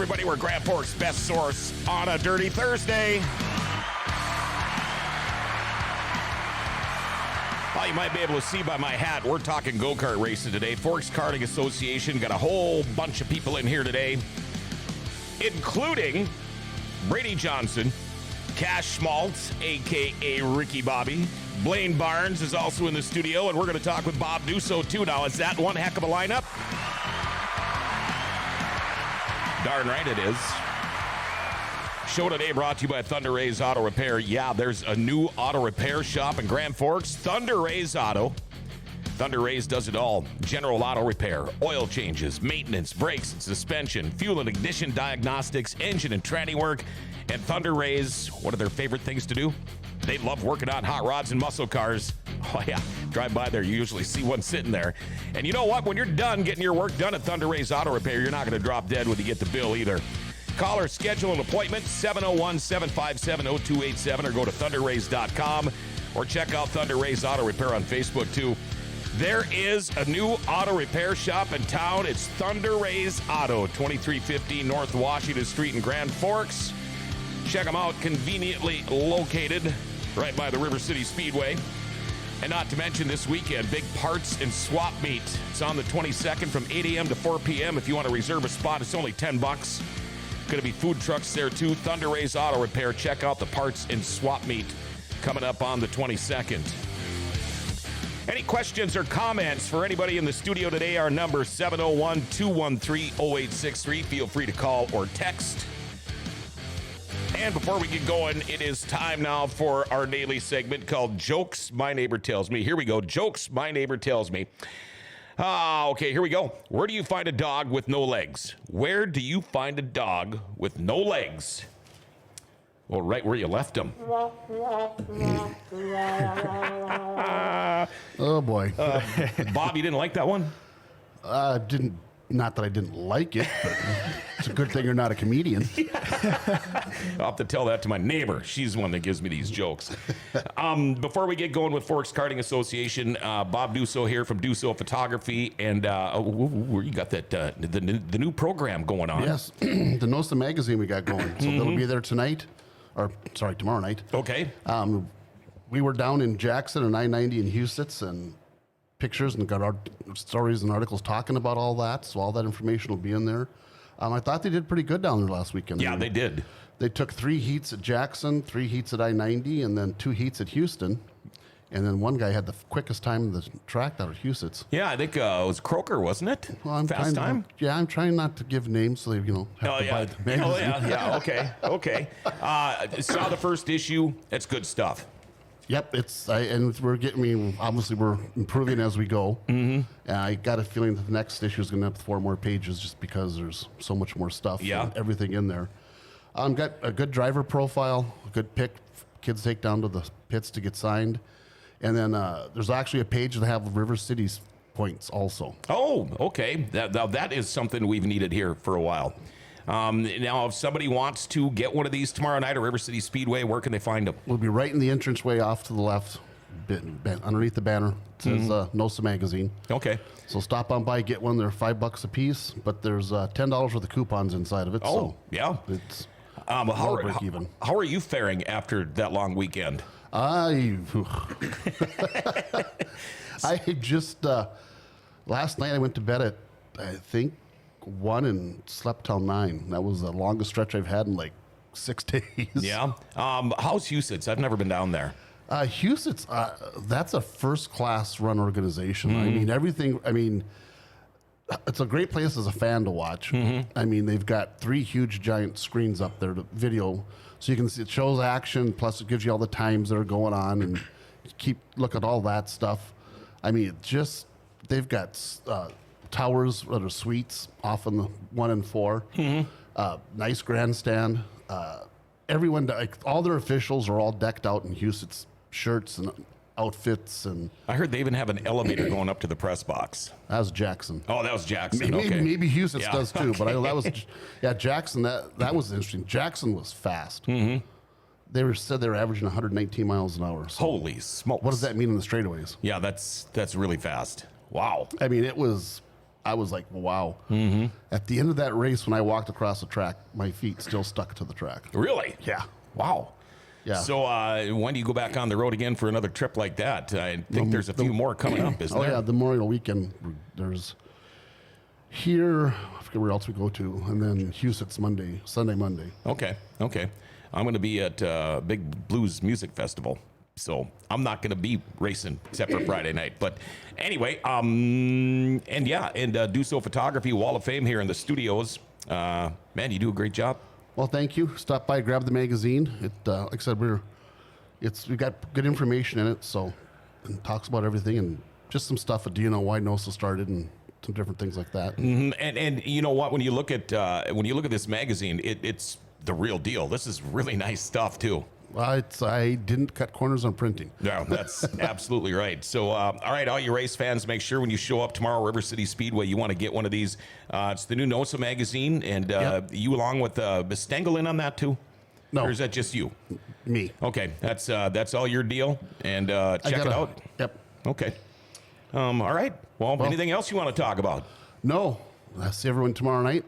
everybody. We're Grand Forks' best source on a Dirty Thursday. Well, you might be able to see by my hat, we're talking go-kart racing today. Forks Karting Association got a whole bunch of people in here today, including Brady Johnson, Cash Schmaltz, a.k.a. Ricky Bobby. Blaine Barnes is also in the studio, and we're going to talk with Bob Dusso, too. Now, is that one heck of a lineup? Darn right it is. Show today brought to you by Thunder Rays Auto Repair. Yeah, there's a new auto repair shop in Grand Forks, Thunder Rays Auto. Thunder Rays does it all. General auto repair, oil changes, maintenance, brakes, suspension, fuel and ignition diagnostics, engine and tranny work. And Thunder Rays, what are their favorite things to do? They love working on hot rods and muscle cars. Oh, yeah. Drive by there, you usually see one sitting there. And you know what? When you're done getting your work done at Thunder Rays Auto Repair, you're not going to drop dead when you get the bill either. Call or schedule an appointment, 701-757-0287, or go to thunderrays.com, or check out Thunder Rays Auto Repair on Facebook, too. There is a new auto repair shop in town. It's Thunder Rays Auto, 2350 North Washington Street in Grand Forks. Check them out, conveniently located right by the River City Speedway. And not to mention this weekend, big parts and swap meet. It's on the 22nd from 8 a.m. to 4 p.m. If you want to reserve a spot, it's only $10. Going to be food trucks there too. Thunder Rays Auto Repair. Check out the parts and swap meet coming up on the 22nd. Any questions or comments for anybody in the studio today? Our number 701-213-0863. Feel free to call or text. And before we get going, it is time now for our daily segment called Jokes My Neighbor Tells Me. Here we go. Jokes My Neighbor Tells Me. Okay, here we go. Where do you find a dog with no legs? Where do you find a dog with no legs? Well, right where you left him. Oh, boy. Bob, you didn't like that one? Not that I didn't like it, but it's a good thing you're not a comedian. I'll have to tell that to my neighbor. She's the one that gives me these jokes. Before we get going with Forks Karting Association, Bob Dusso here from Dusso Photography, and you got that the new program going on. Yes, the NOSA magazine we got going. So it'll be there tonight, tomorrow night. Okay. We were down in Jackson and I-90 in Huset's, and pictures and got our stories and articles talking about all that. So all that information will be in there. I thought they did pretty good down there last weekend. Yeah, they did. They took 3 heats at Jackson, 3 heats at I-90, and then 2 heats at Houston. And then one guy had the quickest time in the track out at Huset's. Yeah, I think it was Croker, wasn't it? Well, I'm trying not to give names so they, have to buy the magazine. Okay. Saw the first issue. It's good stuff. Yep, obviously we're improving as we go. Mm-hmm. And I got a feeling that the next issue is going to have 4 more pages just because there's so much more stuff and everything in there. Got a good driver profile, a good pick, kids take down to the pits to get signed. And then there's actually a page that have River City's points also. Oh, okay. That is something we've needed here for a while. Now, if somebody wants to get one of these tomorrow night at River City Speedway, where can they find them? We'll be right in the entranceway off to the left, underneath the banner. It says NOSA Magazine. Okay. So stop on by, get one. They're $5 a piece, but there's $10 worth of coupons inside of it. Oh, so yeah. It's break even. How are you faring after that long weekend? I just, last night I went to bed at, I think, 1 and slept till 9. That was the longest stretch I've had in like 6 days. Yeah. How's Huset's? I've never been down there. Huset's, that's a first-class run organization. It's a great place as a fan to watch. I mean, they've got 3 huge giant screens up there to video, so you can see it shows action, plus it gives you all the times that are going on, and look at all that stuff. I mean, they've got towers that are suites off in the 1 and 4. Nice grandstand. Everyone, all their officials are all decked out in Huset's shirts and outfits, and I heard they even have an elevator going up to the press box. That was Jackson. Oh, that was Jackson. Maybe Huset's does too, but that was Jackson. That was interesting. Jackson was fast. They said they were averaging 119 miles an hour. So holy smokes! What does that mean in the straightaways? Yeah, that's really fast. Wow. I mean, it was I was like, wow. Mm-hmm. At the end of that race, when I walked across the track, my feet still stuck to the track. Really? Yeah. Wow. Yeah. So when do you go back on the road again for another trip like that? I think there's a few more coming up, isn't there? Oh, yeah, the Memorial Weekend. There's here, I forget where else we go to, and then Huset's Sunday, Monday. Okay. I'm going to be at Big Blues Music Festival. So I'm not going to be racing except for Friday night. But anyway, and Dusso Photography Wall of Fame here in the studios. Man, you do a great job. Well, thank you. Stop by, grab the magazine. It, like I said, we got good information in it. So, and talks about everything and just some stuff. Do you know why NOSA started and some different things like that. Mm-hmm. And you know what? When you look at this magazine, it's the real deal. This is really nice stuff too. I didn't cut corners on printing. No, that's absolutely right. So, all right, all you race fans, make sure when you show up tomorrow, River City Speedway, you want to get one of these. It's the new NOSA magazine, and yep. You along with Miss Stengel in on that too? No. Or is that just you? Me. Okay, that's all your deal, and check it out. Yep. Okay. All right. Well, anything else you want to talk about? No. I'll see everyone tomorrow night.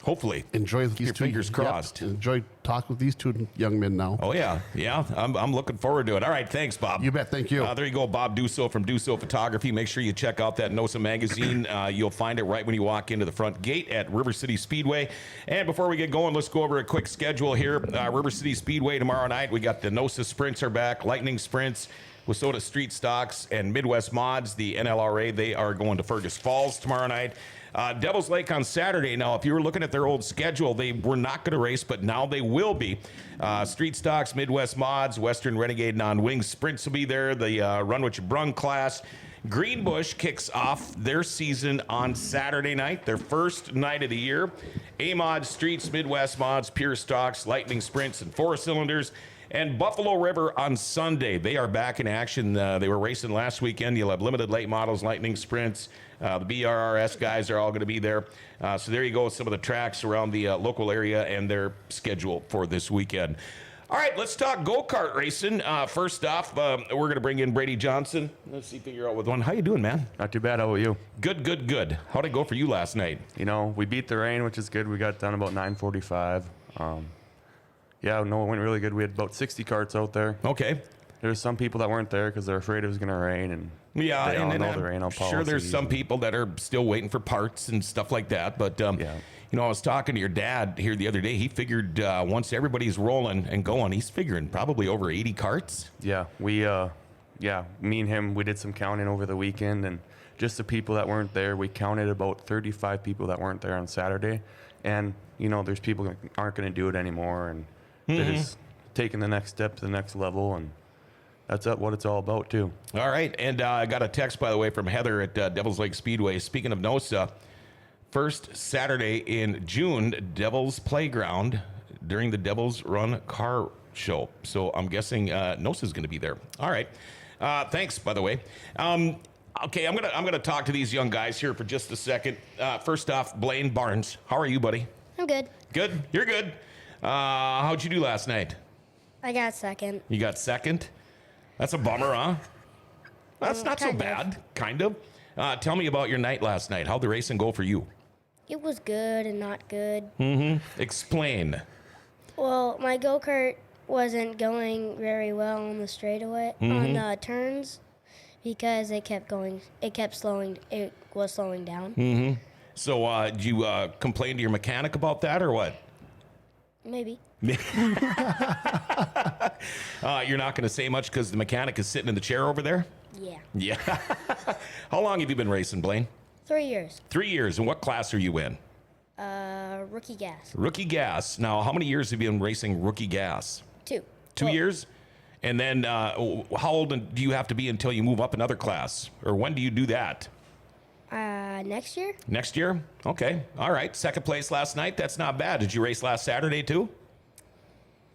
Hopefully. Enjoy these two. Fingers crossed. Yep. Enjoy talking with these two young men now. Oh, yeah. Yeah. I'm looking forward to it. All right. Thanks, Bob. You bet. Thank you. There you go. Bob Dusso from Dusso Photography. Make sure you check out that NOSA magazine. You'll find it right when you walk into the front gate at River City Speedway. And before we get going, let's go over a quick schedule here. River City Speedway tomorrow night. We got the NOSA Sprints are back. Lightning Sprints, Wissota Street Stocks, and Midwest Mods, the NLRA. They are going to Fergus Falls tomorrow night. Devil's Lake on Saturday. Now, if you were looking at their old schedule, they were not going to race, but now they will be. Street Stocks, Midwest Mods, Western Renegade Non-Wing Sprints will be there. The Run What You Brung class. Greenbush kicks off their season on Saturday night, their first night of the year. A-Mod, Streets, Midwest Mods, Pure Stocks, Lightning Sprints, and 4-cylinders. And Buffalo River on Sunday. They are back in action. They were racing last weekend. You'll have limited late models, Lightning Sprints. The BRRS guys are all going to be there. So there you go, some of the tracks around the local area and their schedule for this weekend. All right, let's talk go-kart racing. First off, we're going to bring in Brady Johnson. Let's see, figure out with one. How you doing, man? Not too bad. How about you? Good. How'd it go for you last night? You know, we beat the rain, which is good. We got done about 9:45. Yeah, no, it went really good. We had about 60 carts out there. Okay. There's some people that weren't there because they're afraid it was going to rain, and yeah, they all and know the rain I'm sure there's some people that are still waiting for parts and stuff like that. But yeah. You know, I was talking to your dad here the other day. He figured once everybody's rolling and going, he's figuring probably over 80 carts. Yeah, me and him, we did some counting over the weekend, and just the people that weren't there, we counted about 35 people that weren't there on Saturday. And you know, there's people that aren't going to do it anymore, and they're just taking the next step to the next level, and that's what it's all about, too. All right, and I got a text, by the way, from Heather at Devil's Lake Speedway. Speaking of NOSA, first Saturday in June, Devil's Playground during the Devil's Run car show. So I'm guessing NOSA's going to be there. All right. Thanks, by the way. Okay, I'm gonna talk to these young guys here for just a second. First off, Blaine Barnes. How are you, buddy? I'm good. Good? You're good. How'd you do last night? I got second. You got second? That's a bummer, huh? That's not so bad, kind of. Tell me about your night last night. How'd the racing go for you? It was good and not good. Explain. Well, my go-kart wasn't going very well on the straightaway, on the turns, because it was slowing down. So did you complain to your mechanic about that or what? Maybe. You're not going to say much because the mechanic is sitting in the chair over there? Yeah. Yeah. How long have you been racing, Blaine? 3 years. 3 years. And what class are you in? Rookie gas. Rookie gas. Now, how many years have you been racing rookie gas? 2. 2 years? And then how old do you have to be until you move up another class? Or when do you do that? Next year? Next year? Okay. All right. Second place last night. That's not bad. Did you race last Saturday too?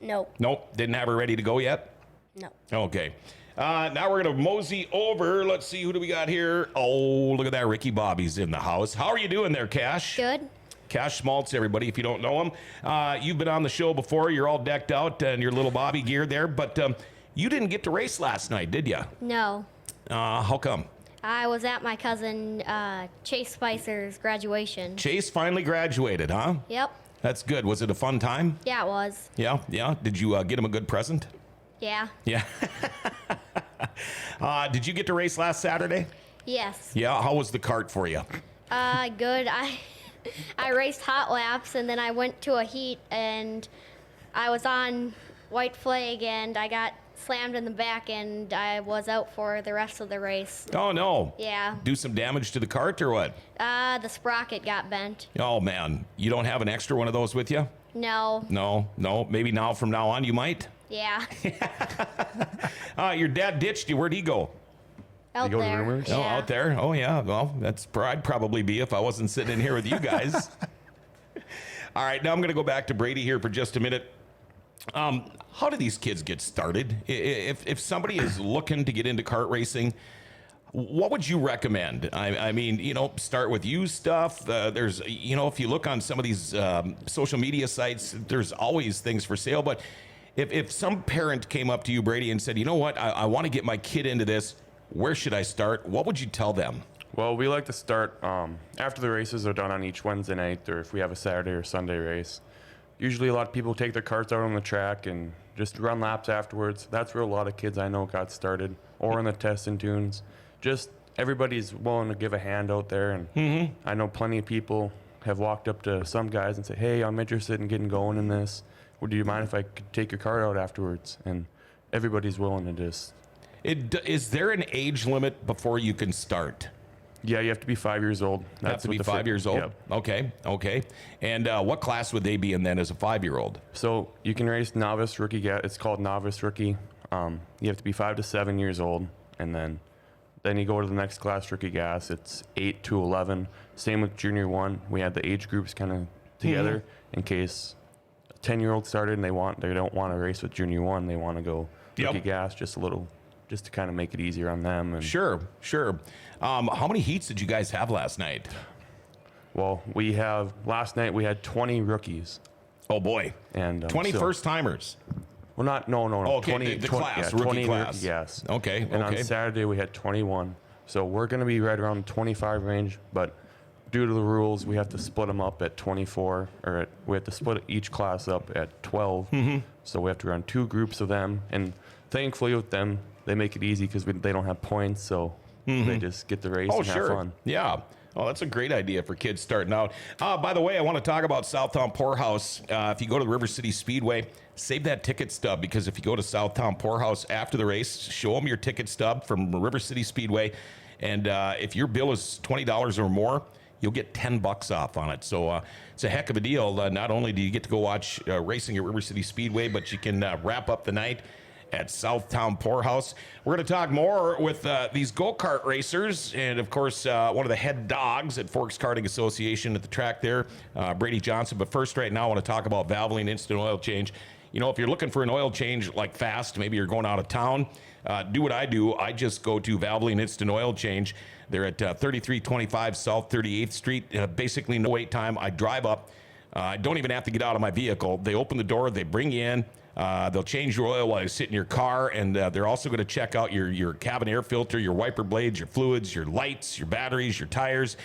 Nope. Nope. Didn't have her ready to go yet? No. Okay. Now we're going to mosey over. Let's see. Who do we got here? Oh, look at that. Ricky Bobby's in the house. How are you doing there, Cash? Good. Cash Schmaltz, everybody, if you don't know him. You've been on the show before. You're all decked out in your little Bobby gear there. But you didn't get to race last night, did you? No. How come? I was at my cousin Chase Spicer's graduation. Chase finally graduated, huh? Yep. That's good. Was it a fun time? Yeah, it was. Yeah. Did you get him a good present? Yeah. Yeah. Did you get to race last Saturday? Yes. Yeah. How was the kart for you? Good. I raced hot laps, and then I went to a heat, and I was on white flag, and I got slammed in the back, and I was out for the rest of the race. Oh, no. Yeah. Do some damage to the kart or what? The sprocket got bent. Oh, man. You don't have an extra one of those with you? No. No. Maybe now from now on you might? Yeah. Your dad ditched you. Where'd he go? Out go to there. Rumors? Yeah. Oh, out there? Oh, yeah. Well, I'd probably be if I wasn't sitting in here with you guys. All right, now I'm going to go back to Brady here for just a minute. How do these kids get started? If somebody is looking to get into kart racing, what would you recommend? I mean, start with used stuff. There's, if you look on some of these social media sites, there's always things for sale. But if some parent came up to you, Brady, and said, you know what, I want to get my kid into this, where should I start? What would you tell them? Well, we like to start after the races are done on each Wednesday night, or if we have a Saturday or Sunday race. Usually a lot of people take their karts out on the track and just run laps afterwards. That's where a lot of kids I know got started, or in the tests and tunes. Just everybody's willing to give a hand out there. And I know plenty of people have walked up to some guys and say, hey, I'm interested in getting going in this. Would you mind if I could take your car out afterwards? And everybody's willing to just... Is there an age limit before you can start? Yeah, you have to be 5 years old. You have to be 5 years old? Yep. Okay. And what class would they be in then as a 5-year-old? So you can race novice, rookie. It's called novice, rookie. You have to be 5 to 7 years old, and then you go to the next class, rookie gas. It's 8 to 11. Same with junior 1. We had the age groups kind of together in case a 10-year-old started and they don't want to race with junior 1. They want to go rookie gas just a little, just to kind of make it easier on them. And Sure. How many heats did you guys have last night? well, last night we had 20 rookies. Oh boy, And 20 first timers. Well, no. Oh, okay, 20, the 20 class, yeah, rookie 20 class. Yes. Okay. And on Saturday we had 21. So we're going to be right around the 25 range, but due to the rules, we have to split them up at 24, we have to split each class up at 12. So we have to run 2 groups of them, and thankfully with them, they make it easy because they don't have points, so they just get the race and have fun. Yeah. Oh, that's a great idea for kids starting out. By the way, I want to talk about Southtown Poorhouse. If you go to the River City Speedway, save that ticket stub, because if you go to Southtown Poorhouse after the race, show them your ticket stub from River City Speedway, and if your bill is $20 or more, you'll get $10 off on it. So it's a heck of a deal. Not only do you get to go watch racing at River City Speedway, but you can wrap up the night at Southtown Poorhouse. We're going to talk more with these go-kart racers, and of course, one of the head dogs at Forks Karting Association at the track there, Brady Johnson. But first, right now, I want to talk about Valvoline Instant Oil Change. If you're looking for an oil change like fast, maybe you're going out of town, do what I do. I just go to Valvoline Instant Oil Change. They're at 3325 South 38th Street. Basically, no wait time. I drive up. I don't even have to get out of my vehicle. They open the door. They bring you in. They'll change your oil while you sit in your car, and they're also going to check out your cabin air filter, your wiper blades, your fluids, your lights, your batteries, your tires.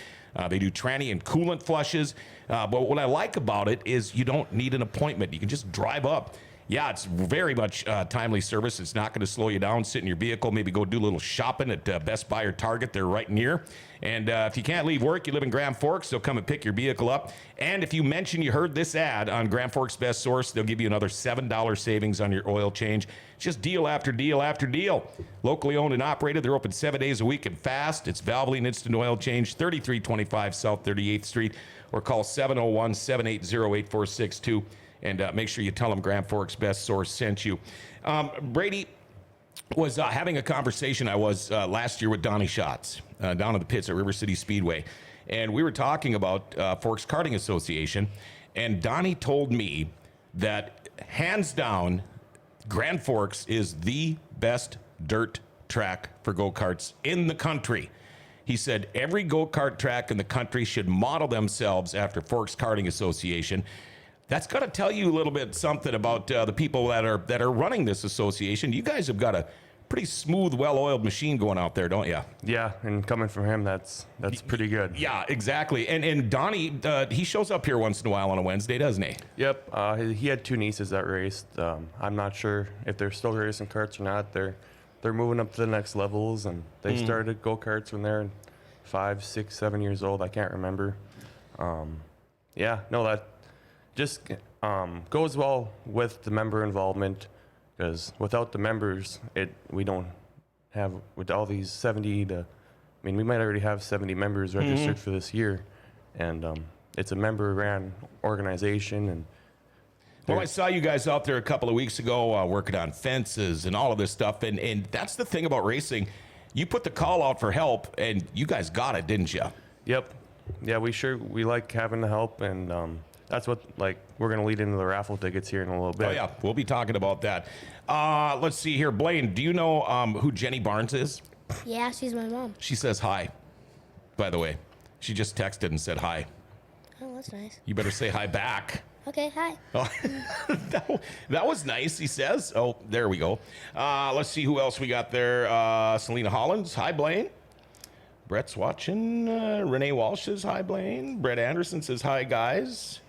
They do tranny and coolant flushes. But what I like about it is you don't need an appointment. You can just drive up. Yeah, it's very much timely service. It's not going to slow you down. Sit in your vehicle, maybe go do a little shopping at Best Buy or Target. They're right near. And if you can't leave work, you live in Grand Forks, they'll come and pick your vehicle up. And if you mention you heard this ad on Grand Forks Best Source, they'll give you another $7 savings on your oil change. It's just deal after deal after deal. Locally owned and operated. They're open 7 days a week and fast. It's Valvoline Instant Oil Change, 3325 South 38th Street, or call 701-780-8462. And make sure you tell them Grand Forks Best Source sent you. Brady was having a conversation last year with Donnie Schatz down in the pits at River City Speedway. And we were talking about Forks Karting Association. And Donnie told me that, hands down, Grand Forks is the best dirt track for go-karts in the country. He said every go-kart track in the country should model themselves after Forks Karting Association. That's got to tell you a little bit something about the people that are running this association. You guys have got a pretty smooth, well-oiled machine going out there, don't you? Yeah, and coming from him, that's pretty good. Yeah, exactly. And Donnie, he shows up here once in a while on a Wednesday, doesn't he? Yep. He had 2 nieces that raced. I'm not sure if they're still racing karts or not. They're moving up to the next levels, and they started go-karts when they're 5, 6, 7 years old. I can't remember. That just goes well with the member involvement, because without the members, we don't have, with all these 70 to, we might already have 70 members registered for this year, and it's a member-ran organization. And well, I saw you guys out there a couple of weeks ago working on fences and all of this stuff, and that's the thing about racing. You put the call out for help, and you guys got it, didn't you? Yep. Yeah, we like having the help, and that's what, we're going to lead into the raffle tickets here in a little bit. Oh, yeah, we'll be talking about that. Let's see here. Blaine, do you know who Jenny Barnes is? Yeah, she's my mom. She says hi, by the way. She just texted and said hi. Oh, that's nice. You better say hi back. Okay, hi. Oh, that was nice, he says. Oh, there we go. Let's see who else we got there. Selena Hollins. Hi, Blaine. Brett's watching. Renee Walsh says hi, Blaine. Brett Anderson says hi, guys.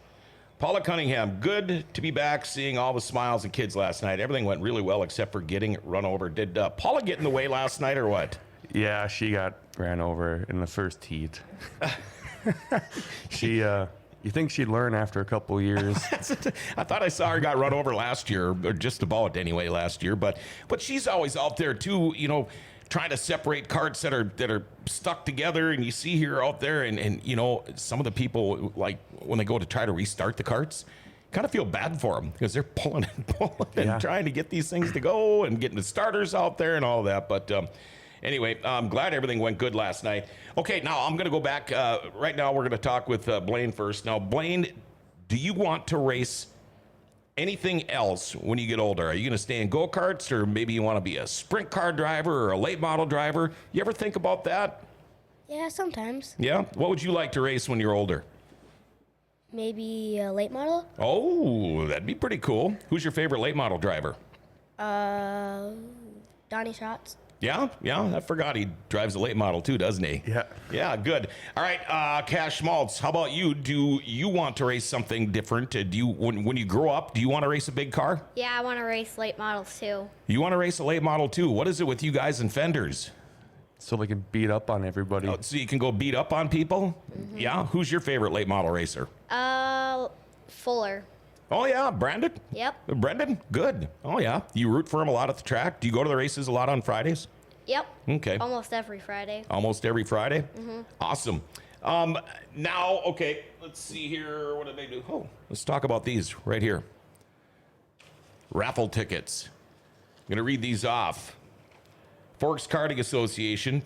Paula Cunningham, good to be back, seeing all the smiles and kids last night. Everything went really well except for getting run over. Did Paula get in the way last night or what? Yeah, she got ran over in the first heat. You think she'd learn after a couple years. I thought I saw her got run over last year, or just about anyway last year. But she's always out there too, trying to separate carts that are stuck together. And you see her out there, and some of the people, like when they go to try to restart the carts, kind of feel bad for them because they're pulling and trying to get these things to go and getting the starters out there and all that. But anyway, I'm glad everything went good last night. Okay, now I'm going to go back. Right now, we're going to talk with Blaine first. Now, Blaine, do you want to race anything else when you get older? Are you going to stay in go-karts, or maybe you want to be a sprint car driver or a late model driver? You ever think about that? Yeah, sometimes. Yeah? What would you like to race when you're older? Maybe a late model. Oh, that'd be pretty cool. Who's your favorite late model driver? Donnie Schatz. Yeah, I forgot he drives a late model too, doesn't he? Yeah. Yeah, good. All right, Cash Schmaltz, how about you? Do you want to race something different? Do you, when you grow up, do you want to race a big car? Yeah, I want to race late models too. You want to race a late model too? What is it with you guys and fenders? So they can beat up on everybody. Oh, so you can go beat up on people? Mm-hmm. Yeah? Who's your favorite late model racer? Fuller. Oh, yeah, Brandon? Yep. Brendan? Good. Oh, yeah. You root for him a lot at the track? Do you go to the races a lot on Fridays? Yep. Okay. Almost every Friday. Almost every Friday? Mm-hmm. Awesome. Now, okay, let's see here. What did they do? Oh, let's talk about these right here. Raffle tickets. I'm going to read these off. Forks Karting Association.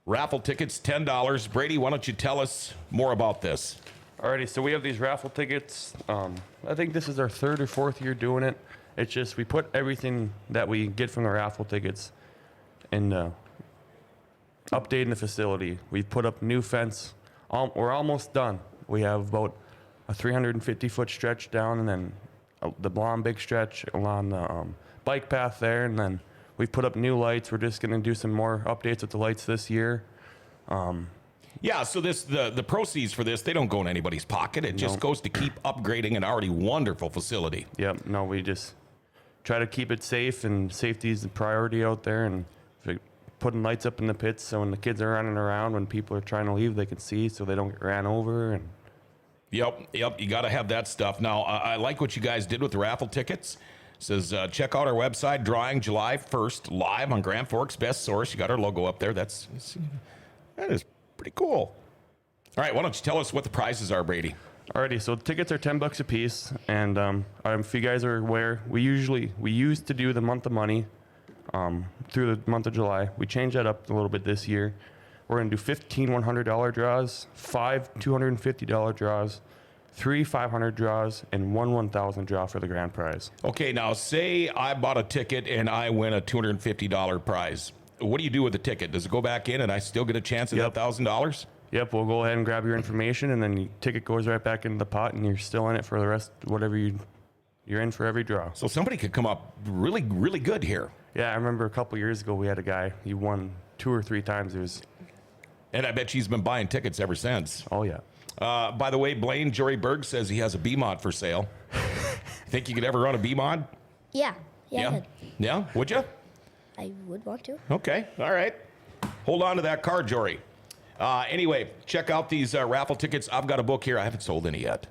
Raffle tickets, $10. Brady, why don't you tell us more about this? Alrighty, so we have these raffle tickets. I think this is our 3rd or 4th year doing it. It's just we put everything that we get from the raffle tickets in updating the facility. We put up new fence. We're almost done. We have about a 350-foot stretch down, and then the long big stretch along the bike path there, and then we've put up new lights. We're just going to do some more updates with the lights this year. Yeah, so the proceeds for this, they don't go in anybody's pocket. It just goes to keep upgrading an already wonderful facility. Yep. No, we just try to keep it safe, and safety is the priority out there. And putting lights up in the pits so when the kids are running around, when people are trying to leave, they can see so they don't get ran over. And Yep. You got to have that stuff. Now, I like what you guys did with the raffle tickets. It says, check out our website, drawing July 1st, live on Grand Forks Best Source. You got our logo up there. That is pretty cool. All right, why don't you tell us what the prizes are, Brady? Alrighty, so the tickets are $10 a piece, and if you guys are aware, we used to do the month of money through the month of July. We changed that up a little bit this year. We're going to do 15 $100 draws, 5 $250 draws, 3 $500 draws, and 1 $1,000 draw for the grand prize. Okay, now say I bought a ticket and I win a $250 prize. What do you do with the ticket? Does it go back in and I still get a chance at that $1,000? Yep, we'll go ahead and grab your information, and then your ticket goes right back into the pot, and you're still in it for the rest, whatever you're in for every draw. So somebody could come up really, really good here. Yeah, I remember a couple years ago we had a guy. He won 2 or 3 times. It was. And I bet she's been buying tickets ever since. Oh yeah. By the way, Blaine Jory Berg says he has a B-mod for sale. Think you could ever run a B-mod? Yeah. Yeah. I could. Yeah? Would you? I would want to. Okay. All right. Hold on to that card, Jory. Anyway, check out these raffle tickets. I've got a book here. I haven't sold any yet.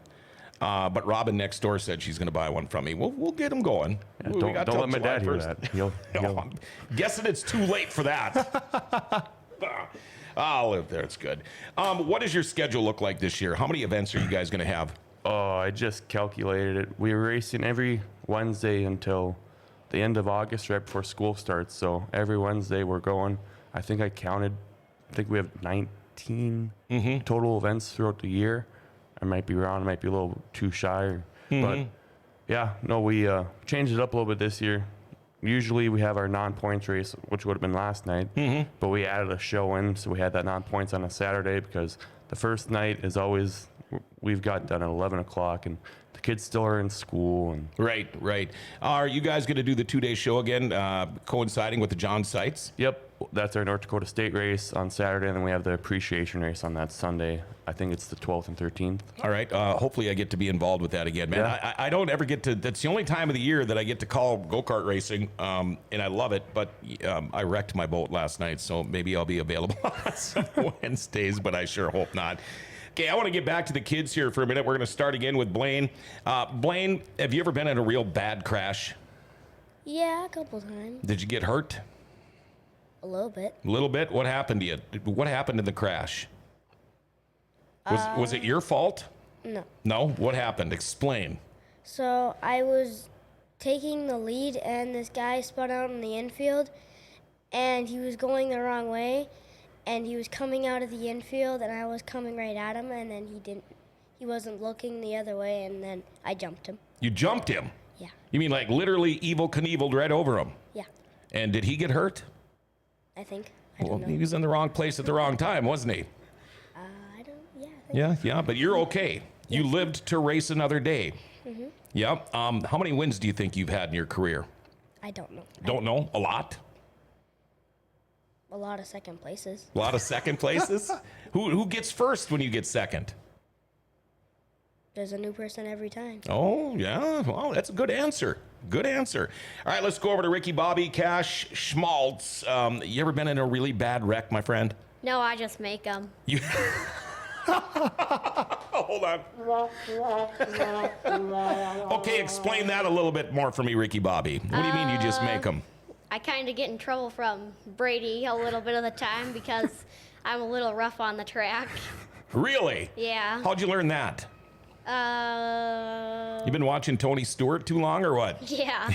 But Robin next door said she's going to buy one from me. We'll get them going. Yeah, don't let my dad hear that. He'll I'm guessing it's too late for that. I'll live there. It's good. What does your schedule look like this year? How many events are you guys going to have? Oh, I just calculated it. We're racing every Wednesday until the end of August, right before school starts. So every Wednesday we're going. I think we have 19 total events throughout the year. I might be wrong. I might be a little too shy. But yeah, no, we changed it up a little bit this year. Usually we have our non-points race, which would have been last night, but we added a show in, so we had that non-points on a Saturday because the first night is always, we've got done at 11 o'clock, and the kids still are in school. And Right. Are you guys going to do the 2-day show again, coinciding with the John Sites? Yep, that's our North Dakota State race on Saturday, and then we have the appreciation race on that Sunday. I think it's the 12th and 13th. All right. Hopefully I get to be involved with that again, man. Yeah. I don't ever get to, that's the only time of the year that I get to call go-kart racing, and I love it, but I wrecked my boat last night, so maybe I'll be available on some Wednesdays, but I sure hope not. Okay, I want to get back to the kids here for a minute. We're going to start again with Blaine. Blaine, have you ever been in a real bad crash? Yeah, a couple times. Did you get hurt? A little bit. A little bit? What happened to you? What happened in the crash? Was it your fault? No. No? What happened? Explain. So I was taking the lead, and this guy spun out in the infield, and he was going the wrong way, and he was coming out of the infield, and I was coming right at him, and then he wasn't looking the other way, and then I jumped him. You jumped him? Yeah. You mean like literally Evil Knieveled right over him? Yeah. And did he get hurt? I think. I don't know. He was in the wrong place at the wrong time, wasn't he? I don't. Yeah. I think Yeah, but you're okay. You lived to race another day. Mm-hmm. Yeah. How many wins do you think you've had in your career? I don't know. Don't know. A lot. A lot of second places. A lot of second places. Who gets first when you get second? There's a new person every time. Oh yeah. Well, that's a good answer. Good answer. All right, let's go over to Ricky Bobby Cash Schmaltz. You ever been in a really bad wreck, my friend? No, I just make them. You. Hold on. Okay, explain that a little bit more for me, Ricky Bobby. What do you mean you just make them? I kind of get in trouble from Brady a little bit of the time because I'm a little rough on the track. Really? Yeah. How'd you learn that? You been watching Tony Stewart too long or what? Yeah.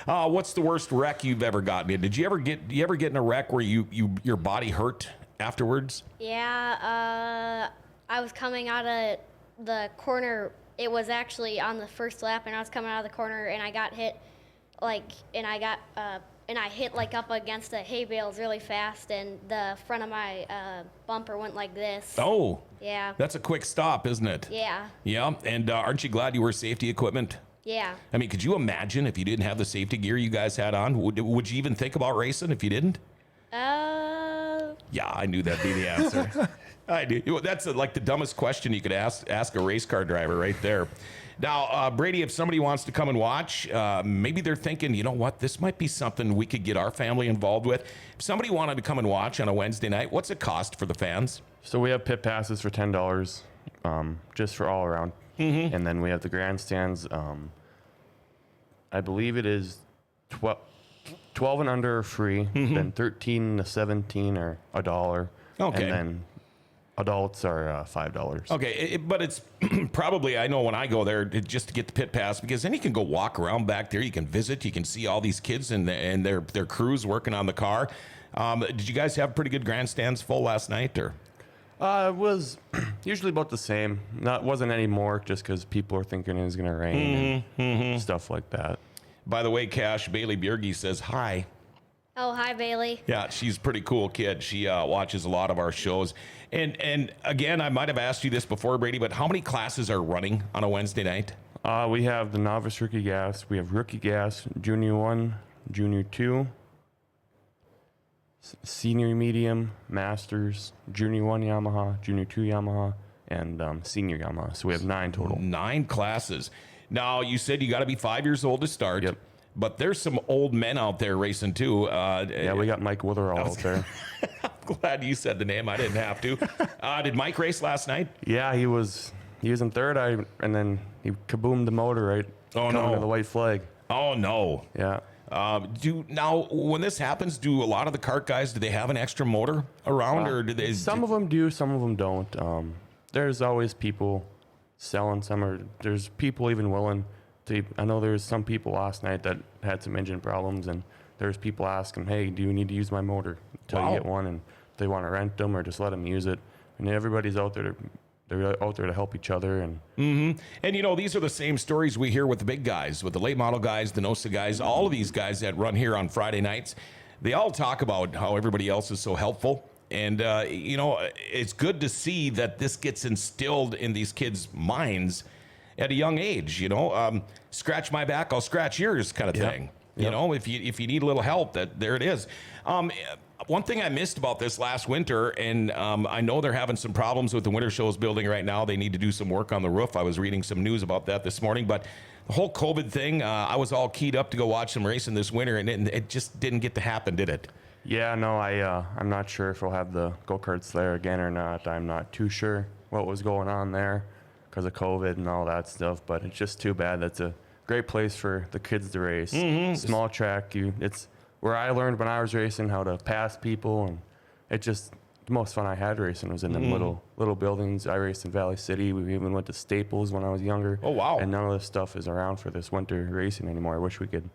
What's the worst wreck you've ever gotten in? Did you ever get in a wreck where your body hurt afterwards? Yeah. I was coming out of the corner. It was actually on the first lap, and I was coming out of the corner, and I got hit, and I hit up against the hay bales really fast, and the front of my bumper went like this. Oh. Yeah. That's a quick stop, isn't it? Yeah. Yeah. And aren't you glad you wear safety equipment? Yeah. I mean, could you imagine if you didn't have the safety gear you guys had on? Would you even think about racing if you didn't? Yeah, I knew that'd be the answer. I do. That's like the dumbest question you could ask a race car driver right there. Now, Brady, if somebody wants to come and watch, maybe they're thinking, you know what, this might be something we could get our family involved with. If somebody wanted to come and watch on a Wednesday night, what's it cost for the fans? So we have pit passes for $10, just for all around. Mm-hmm. And then we have the grandstands. I believe it is 12 and under are free, then 13 to 17 are $1. Okay. And then adults are $5. Okay, but it's probably, I know when I go there, just to get the pit pass, because then you can go walk around back there. You can visit. You can see all these kids and their crews working on the car. Did you guys have pretty good grandstands full last night, or? It was usually about the same. Wasn't any more, just because people are thinking it was going to rain and stuff like that. By the way, Cash, Bailey Bjerge says hi. Oh, hi, Bailey. Yeah, she's a pretty cool kid. She watches a lot of our shows. And again, I might have asked you this before, Brady, but how many classes are running on a Wednesday night? We have the novice rookie gas. We have rookie gas, junior 1, junior 2, senior medium, masters, junior 1 Yamaha, junior 2 Yamaha, and senior Yamaha. So we have 9 total. 9 classes. Now, you said you got to be 5 years old to start. Yep. But there's some old men out there racing too. Yeah, we got Mike Witherall out there. I'm glad you said the name. I didn't have to. Did Mike race last night? Yeah, he was in third, and then he kaboomed the motor right coming to the white flag. Oh, no. Yeah. Now, when this happens, do a lot of the kart guys, do they have an extra motor around? Or do they? Some of them do, some of them don't. There's always people selling some, or there's people even willing to. I know there's some people last night that had some engine problems, and there's people asking, hey, do you need to use my motor until you get one? And they want to rent them or just let them use it. And everybody's out there they're out there to help each other. And And, you know, these are the same stories we hear with the big guys, with the late model guys, the NOSA guys, all of these guys that run here on Friday nights. They all talk about how everybody else is so helpful. And, you know, it's good to see that this gets instilled in these kids' minds at a young age, you know. Scratch my back, I'll scratch yours kind of thing. You know, if you need a little help, there it is. One thing I missed about this last winter, and I know they're having some problems with the winter shows building right now. They need to do some work on the roof. I was reading some news about that this morning. But the whole COVID thing, I was all keyed up to go watch some racing this winter, and it just didn't get to happen, did it? Yeah, no, I'm not sure if we'll have the go-karts there again or not. I'm not too sure what was going on there because of COVID and all that stuff. But it's just too bad. That's a great place for the kids to race. Small track. It's where I learned when I was racing how to pass people, and it just the most fun I had racing was in them little buildings. I raced in Valley City. We even went to Staples when I was younger. Oh, wow. And none of this stuff is around for this winter racing anymore. I wish we could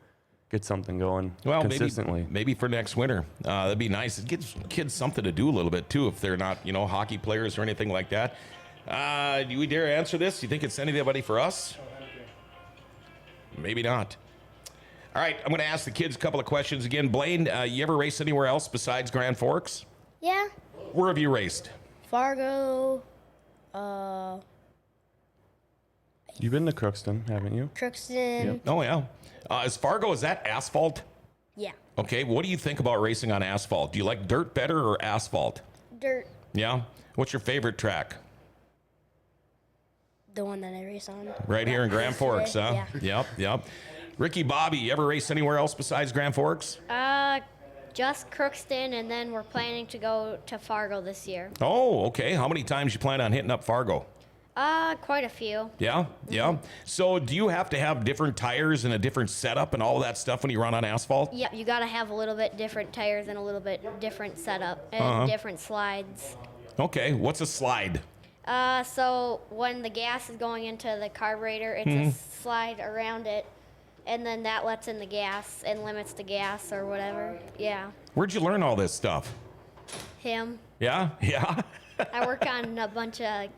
get something going consistently. Maybe for next winter. That'd be nice. It gives kids something to do a little bit too if they're not, you know, hockey players or anything like that. Do we dare answer this? Do you think it's anybody for us? Maybe not. All right, I'm going to ask the kids a couple of questions again. Blaine, you ever race anywhere else besides Grand Forks? Yeah. Where have you raced? Fargo, You've been to Crookston, haven't you? Crookston. Yep. Oh, yeah. Is Fargo, is that asphalt? Yeah. Okay, what do you think about racing on asphalt? Do you like dirt better or asphalt? Dirt. Yeah? What's your favorite The one that I race on. Right here in Grand Forks, huh? Yeah. Yep. Ricky, Bobby, you ever race anywhere else besides Grand Forks? Just Crookston, and then we're planning to go to Fargo this year. Oh, okay. How many times you plan on hitting up Fargo? Quite a few. Yeah. So do you have to have different tires and a different setup and all of that stuff when you run on asphalt? Yep, you got to have a little bit different tires and a little bit different setup and different slides. Okay, what's a slide? So when the gas is going into the carburetor, it's a slide around it, and then that lets in the gas and limits the gas or whatever. Yeah. Where'd you learn all this stuff? Him. Yeah. I work on a bunch of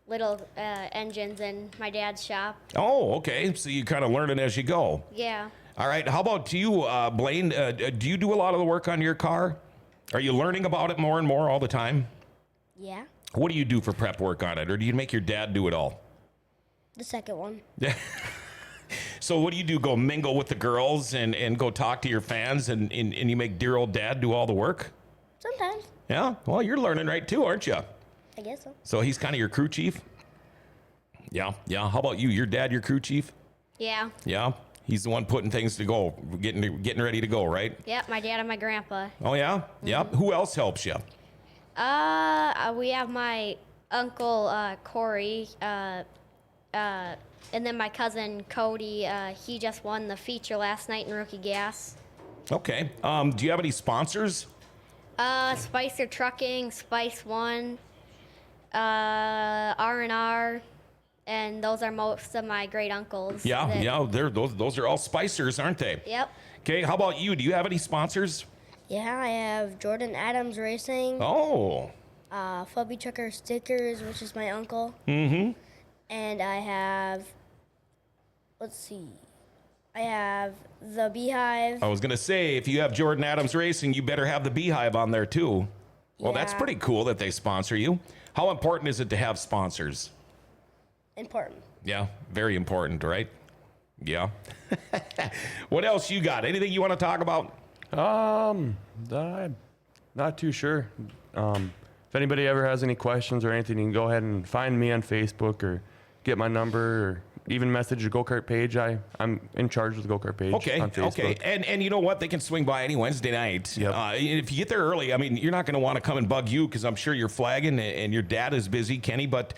little engines in my dad's shop. Oh, okay. So you kind of learning as you go. Yeah. All right. How about you, Blaine? Do you do a lot of the work on your car? Are you learning about it more and more all the time? Yeah. What do you do for prep work on it, or do you make your dad do it all? The second one. Yeah. So what do? Go mingle with the girls and go talk to your fans and you make dear old dad do all the work? Sometimes. Yeah? Well, you're learning right too, aren't you? I guess so. So he's kind of your crew chief? Yeah. How about you? Your dad, your crew chief? Yeah. Yeah? He's the one putting things to go, getting ready to go, right? Yep, my dad and my grandpa. Oh, yeah? Yep. Who else helps you? We have my uncle, Corey, and then my cousin, Cody. He just won the feature last night in Rookie Gas. Okay. Do you have any sponsors? Spicer Trucking, Spice One, R&R, and those are most of my great uncles. Yeah. Those are all Spicers, aren't they? Yep. Okay. How about you? Do you have any sponsors? Yeah, I have Jordan Adams Racing. Oh. Fubby Trucker Stickers, which is my uncle. Mm-hmm. And I have, I have the Beehive. I was going to say, if you have Jordan Adams Racing, you better have the Beehive on there too. Well, that's pretty cool that they sponsor you. How important is it to have sponsors? Important. Yeah, very important, right? Yeah. What else you got? Anything you want to talk about? I'm not too sure. If anybody ever has any questions or anything, you can go ahead and find me on Facebook or get my number or even message the go-kart page. I'm in charge of the go-kart page on Facebook. Okay. And you know what? They can swing by any Wednesday night. Yep. If you get there early, I mean, you're not going to want to come and bug you because I'm sure you're flagging and your dad is busy, Kenny. But,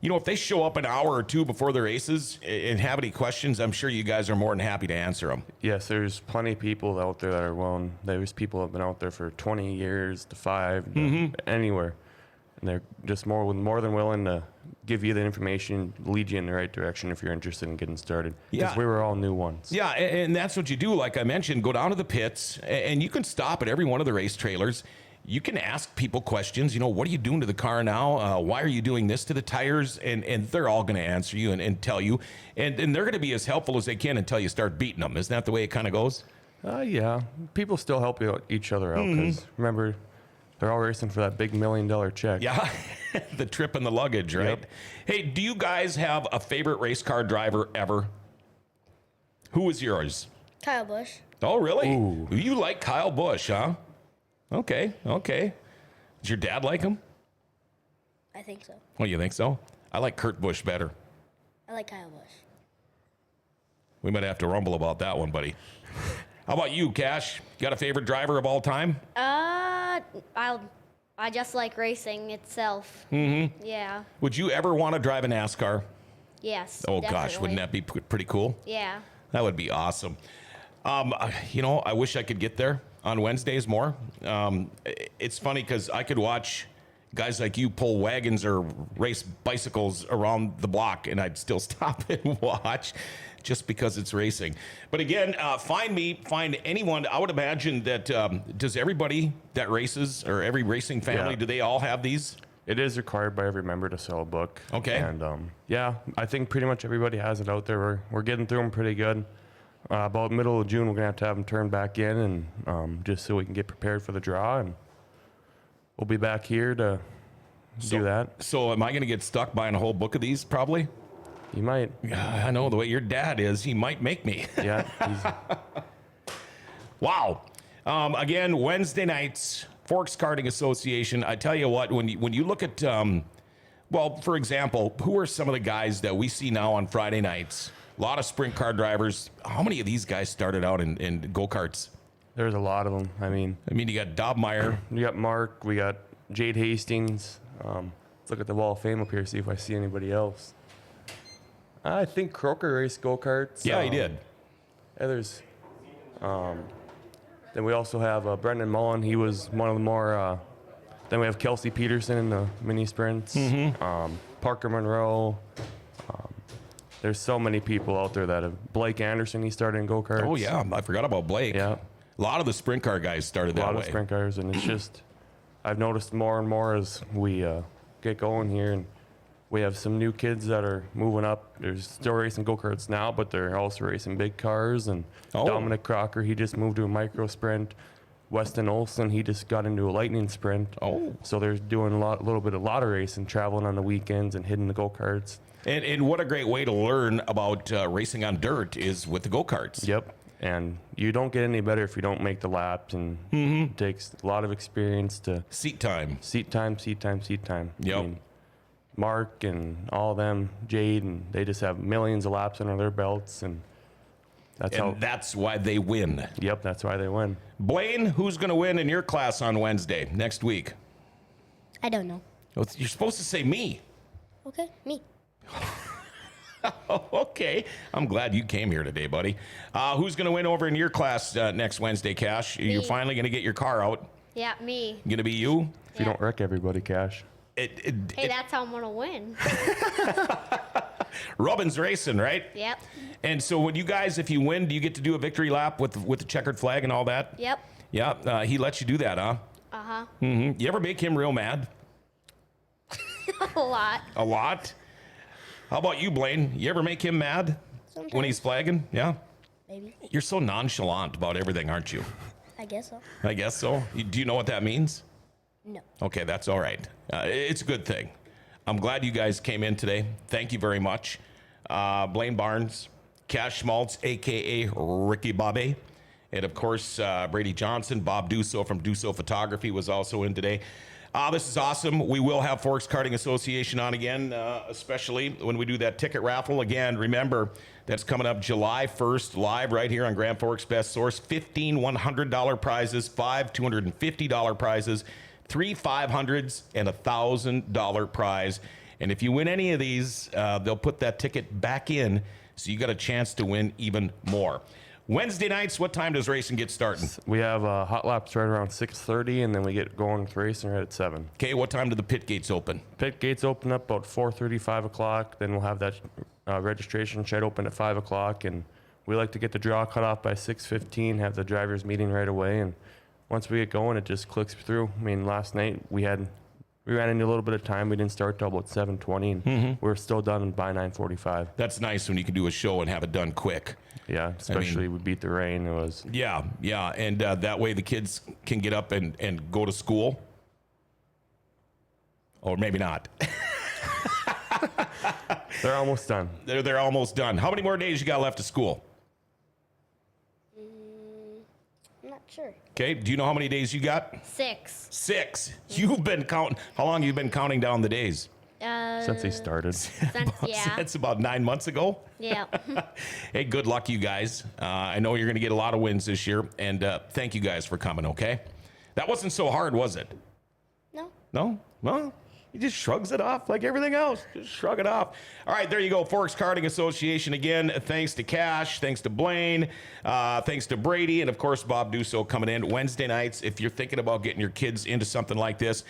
you know, if they show up an hour or two before the races and have any questions, I'm sure you guys are more than happy to answer them. Yes, there's plenty of people out there that are willing. There's people that have been out there for 20 years to 5, to anywhere. And they're just more than willing to give you the information, lead you in the right direction if you're interested in getting started. Because we were all new ones. Yeah, and that's what you do. Like I mentioned, go down to the pits, and you can stop at every one of the race trailers. You can ask people questions. You know, what are you doing to the car now? Why are you doing this to the tires? And they're all going to answer you and tell you. And they're going to be as helpful as they can until you start beating them. Isn't that the way it kind of goes? Yeah. People still help each other out because, remember, they're all racing for that big $1 million check. Yeah, the trip and the luggage, right? Yep. Hey, do you guys have a favorite race car driver ever? Who was yours? Kyle Busch. Oh, really? Ooh. You like Kyle Busch, huh? Okay. Does your dad like him? I think so. Oh, you think so? I like Kurt Busch better. I like Kyle Busch. We might have to rumble about that one, buddy. How about you, Cash? You got a favorite driver of all time? I just like racing itself. Mm-hmm. Yeah. Would you ever want to drive a NASCAR? Yes. Oh, definitely. gosh, wouldn't that be pretty cool? Yeah. That would be awesome. You know, I wish I could get there on Wednesdays more. It's funny because I could watch guys like you pull wagons or race bicycles around the block, and I'd still stop and watch just because it's racing. But again, find anyone. I would imagine that does everybody that races or every racing family, do they all have these? It is required by every member to sell a book. Okay. And I think pretty much everybody has it out there. We're getting through them pretty good. About middle of June, we're going to have them turned back in, and just so we can get prepared for the draw. And we'll be back here to do that. So am I going to get stuck buying a whole book of these probably? You might. Yeah, I know the way your dad is. He might make me. Yeah. Wow. Again, Wednesday nights, Forks Karting Association. I tell you what, when you look at, well, for example, who are some of the guys that we see now on Friday nights? A lot of sprint car drivers. How many of these guys started out in go-karts? There's a lot of them. I mean, you got Dobmeyer. We got Mark. We got Jade Hastings. Let's look at the Wall of Fame up here, see if I see anybody else. I think Croker raced go-karts. Yeah, he did. Yeah, there's... then we also have Brendan Mullen. He was one of the more... then we have Kelsey Peterson in the mini sprints. Mm-hmm. Parker Monroe. There's so many people out there that have... Blake Anderson, he started in go-karts. Oh, yeah. I forgot about Blake. Yeah. A lot of the sprint car guys started that way. A lot of sprint cars, and it's just... I've noticed more and more as we get going here, and we have some new kids that are moving up. They're still racing go-karts now, but they're also racing big cars. And Dominic Crocker, he just moved to a micro sprint. Weston Olson, he just got into a lightning sprint. Oh. So they're doing a little bit of racing, traveling on the weekends and hitting the go-karts. And what a great way to learn about racing on dirt is with the go-karts. Yep. And you don't get any better if you don't make the laps. And it takes a lot of experience to... Seat time. Seat time. Yep. I mean, Mark and all them, Jade, and they just have millions of laps under their belts, and that's why they win. Yep, that's why they win. Blaine, who's going to win in your class on Wednesday next week? I don't know. Well, you're supposed to say me. Okay, me. Okay. I'm glad you came here today, buddy. Who's going to win over in your class next Wednesday, Cash? Me. You're finally going to get your car out. Yeah, me. Going to be you? If you don't wreck everybody, Cash. Hey, that's how I'm going to win. Robin's racing, right? Yep. And so when you guys, if you win, do you get to do a victory lap with the checkered flag and all that? Yep. Yeah. He lets you do that, huh? Uh-huh. Mm-hmm. You ever make him real mad? A lot. A lot? How about you, Blaine? You ever make him mad Sometimes. when he's flagging? Yeah? Maybe. You're so nonchalant about everything, aren't you? I guess so. I guess so. Do you know what that means? No. Okay, that's all right. It's a good thing. I'm glad you guys came in today. Thank you very much. Blaine Barnes, Cash Schmaltz, a.k.a. Ricky Bobby. And, of course, Brady Johnson, Bob Dusso from Dusso Photography was also in today. This is awesome. We will have Forks Karting Association on again, especially when we do that ticket raffle. Again, remember, that's coming up July 1st, live right here on Grand Forks Best Source. 15 $100 prizes, 5 $250 prizes, 3 $500s, and a $1,000 prize. And if you win any of these, they'll put that ticket back in, so you got a chance to win even more. Wednesday nights, what time does racing get starting? We have hot laps right around 6:30, and then we get going with racing right at 7. Okay, what time do the pit gates open? Pit gates open up about 4:30, 5 o'clock. Then we'll have that registration shed open at 5 o'clock, and we like to get the draw cut off by 6:15, have the drivers meeting right away, and once we get going, it just clicks through. I mean, last night we ran into a little bit of time. We didn't start till about 7:20, and we're still done by 9:45. That's nice when you can do a show and have it done quick. Yeah, especially we beat the rain. It was. Yeah, and that way the kids can get up and go to school. Or maybe not. They're almost done. They're almost done. How many more days you got left of school? I'm not sure. Okay, do you know how many days you got? 6. 6. You've been counting. How long have you been counting down the days? Since they started. That's about 9 months ago. Yeah. Hey, good luck, you guys. I know you're going to get a lot of wins this year, and thank you guys for coming, okay? That wasn't so hard, was it? No. No? Well, he just shrugs it off like everything else. Just shrug it off. All right, there you go. Forks Karting Association again. Thanks to Cash. Thanks to Blaine. Thanks to Brady. And, of course, Bob Dusso coming in. Wednesday nights, if you're thinking about getting your kids into something like this,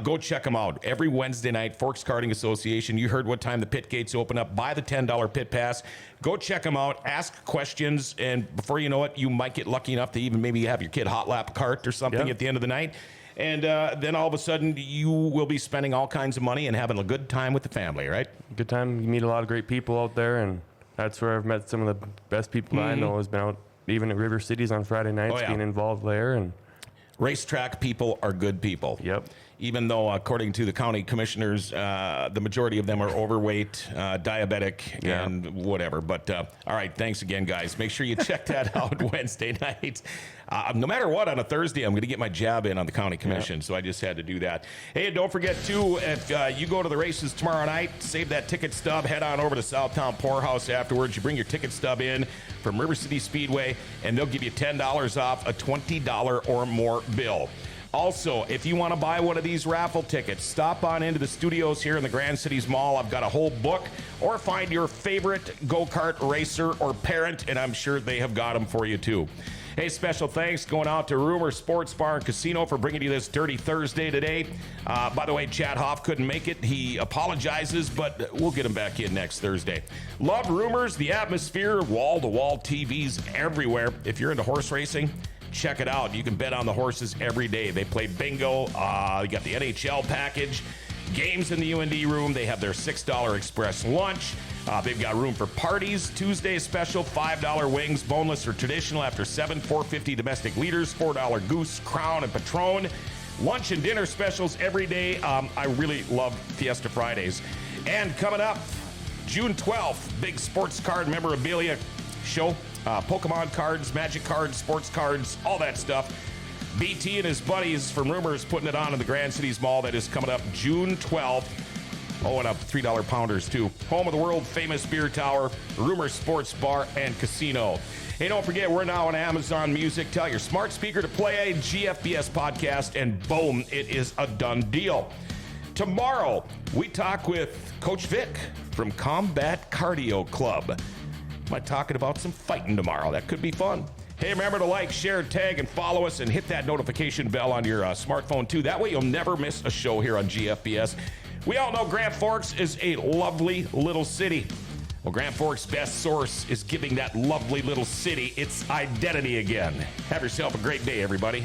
go check them out. Every Wednesday night, Forks Karting Association. You heard what time the pit gates open up. Buy the $10 pit pass. Go check them out. Ask questions. And before you know it, you might get lucky enough to even maybe have your kid hot lap kart or something at the end of the night. And then all of a sudden, you will be spending all kinds of money and having a good time with the family, right? Good time. You meet a lot of great people out there, and that's where I've met some of the best people I know. Has been out even at River Cities on Friday nights, being involved there. And racetrack people are good people. Yep. Even though, according to the county commissioners, the majority of them are overweight, diabetic, and whatever. But all right, thanks again, guys. Make sure you check that out Wednesday night. No matter what, on a Thursday, I'm going to get my jab in on the county commission, so I just had to do that. Hey, and don't forget, too, if you go to the races tomorrow night, save that ticket stub, head on over to Southtown Poorhouse afterwards. You bring your ticket stub in from River City Speedway, and they'll give you $10 off a $20 or more bill. Also, if you want to buy one of these raffle tickets, stop on into the studios here in the Grand Cities Mall. I've got a whole book, or find your favorite go-kart racer or parent, and I'm sure they have got them for you, too. Hey, special thanks going out to Rumor Sports Bar and Casino for bringing you this Dirty Thursday today. By the way, Chad Hoff couldn't make it. He apologizes, but we'll get him back in next Thursday. Love Rumors, the atmosphere, wall-to-wall TVs everywhere. If you're into horse racing, check it out. You can bet on the horses every day. They play bingo. You got the NHL package. Games in the UND room. They have their $6 express lunch. They've got room for parties. Tuesday special, $5 wings, boneless or traditional after 7, $4.50 domestic leaders, $4 goose, crown, and Patron. Lunch and dinner specials every day. I really love Fiesta Fridays. And coming up, June 12th, big sports card memorabilia show. Pokemon cards, Magic cards, sports cards, all that stuff. BT and his buddies from Rumors putting it on in the Grand Cities Mall. That is coming up June 12th. Oh, and up $3 pounders, too. Home of the world-famous beer tower, Rumor Sports Bar and Casino. Hey, don't forget, we're now on Amazon Music. Tell your smart speaker to play a GFBS podcast, and boom, it is a done deal. Tomorrow, we talk with Coach Vic from Combat Cardio Club. Might talking about some fighting tomorrow. That could be fun. Hey, remember to like, share, tag, and follow us, and hit that notification bell on your smartphone, too. That way you'll never miss a show here on GFBS. We all know Grand Forks is a lovely little city. Well, Grand Forks' Best Source is giving that lovely little city its identity again. Have yourself a great day, everybody.